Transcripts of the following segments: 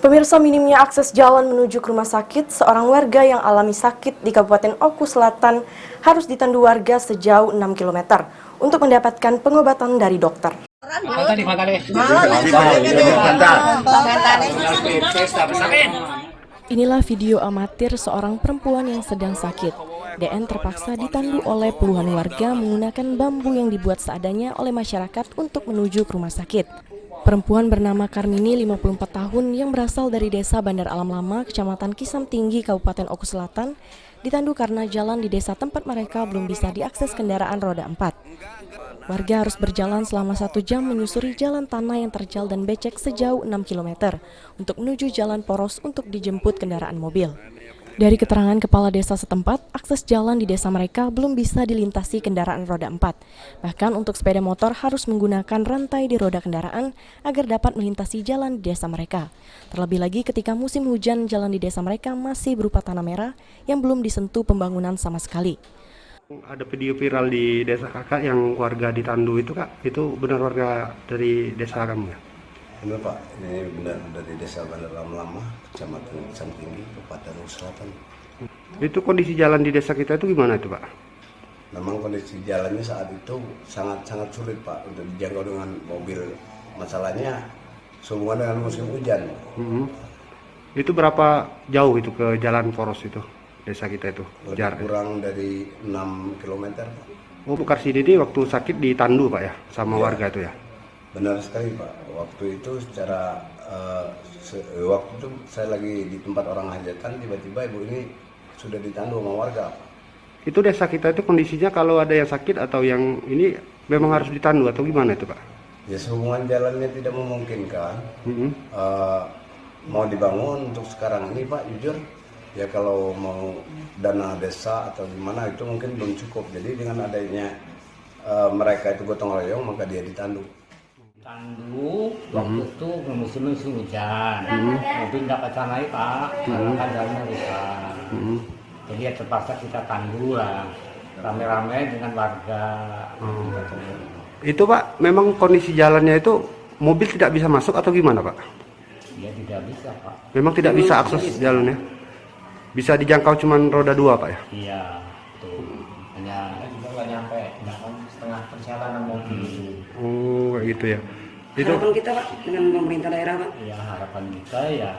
Pemirsa, minimnya akses jalan menuju ke rumah sakit, seorang warga yang alami sakit di Kabupaten Oku Selatan harus ditandu warga sejauh 6 km untuk mendapatkan pengobatan dari dokter. Inilah video amatir seorang perempuan yang sedang sakit. DN terpaksa ditandu oleh puluhan warga menggunakan bambu yang dibuat seadanya oleh masyarakat untuk menuju ke rumah sakit. Perempuan bernama Karmini, 54 tahun, yang berasal dari desa Bandar Alam Lama, Kecamatan Kisam Tinggi, Kabupaten Oku Selatan, ditandu karena jalan di desa tempat mereka belum bisa diakses kendaraan roda 4. Warga harus berjalan selama 1 jam menyusuri jalan tanah yang terjal dan becek sejauh 6 km untuk menuju jalan poros untuk dijemput kendaraan mobil. Dari keterangan kepala desa setempat, akses jalan di desa mereka belum bisa dilintasi kendaraan roda 4. Bahkan untuk sepeda motor harus menggunakan rantai di roda kendaraan agar dapat melintasi jalan di desa mereka. Terlebih lagi ketika musim hujan, jalan di desa mereka masih berupa tanah merah yang belum disentuh pembangunan sama sekali. Ada video viral di desa kakak yang warga ditandu itu, Kak. Itu benar warga dari desa kamu ya? Benar Pak, ini benar dari desa Bandar Alam Lama, Kecamatan Kisam Tinggi, Kabupaten Oku Selatan. Itu kondisi jalan di desa kita itu gimana itu, Pak? Memang kondisi jalannya saat itu sangat sulit Pak untuk dijangkau dengan mobil. Masalahnya sehubungan dengan musim hujan. Itu berapa jauh itu ke jalan poros itu, desa kita itu? Kurang dari 6 km Pak. Oh, Bu Karsidi waktu sakit ditandu Pak ya, sama warga itu ya? Benar sekali Pak, waktu itu waktu itu saya lagi di tempat orang hajatan, tiba-tiba ibu ini sudah ditandu sama warga. Itu desa kita itu kondisinya kalau ada yang sakit atau yang ini memang harus ditandu atau gimana itu Pak? Ya sehubungan jalannya tidak memungkinkan, mau dibangun untuk sekarang ini Pak, jujur ya kalau mau dana desa atau gimana itu mungkin belum cukup. Jadi dengan adanya mereka itu gotong royong maka dia ditandu. Tandu waktu itu musim hujan, mobil tidak bisa naik Pak, karena kan jalannya rusak. Jadi ya terpaksa kita tandu lah, rame-rame dengan warga. Itu Pak, memang kondisi jalannya itu mobil tidak bisa masuk atau gimana Pak? Ya tidak bisa Pak. Memang tidak bisa akses jalannya? Bisa dijangkau cuma roda 2 Pak ya? Iya, tuh. Hanya juga nggak nyampe, setengah perjalanan mobil. Oh, kayak gitu ya. Itu harapan kita Pak dengan pemerintah daerah Pak? Ya harapan kita ya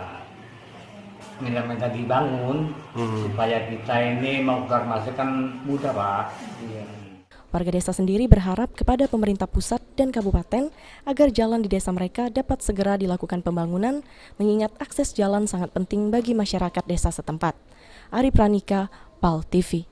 minta dibangun supaya kita ini mau keluar masuk kan mudah Pak. Iya. Warga desa sendiri berharap kepada pemerintah pusat dan kabupaten agar jalan di desa mereka dapat segera dilakukan pembangunan, mengingat akses jalan sangat penting bagi masyarakat desa setempat. Ari Pranika, PAL TV.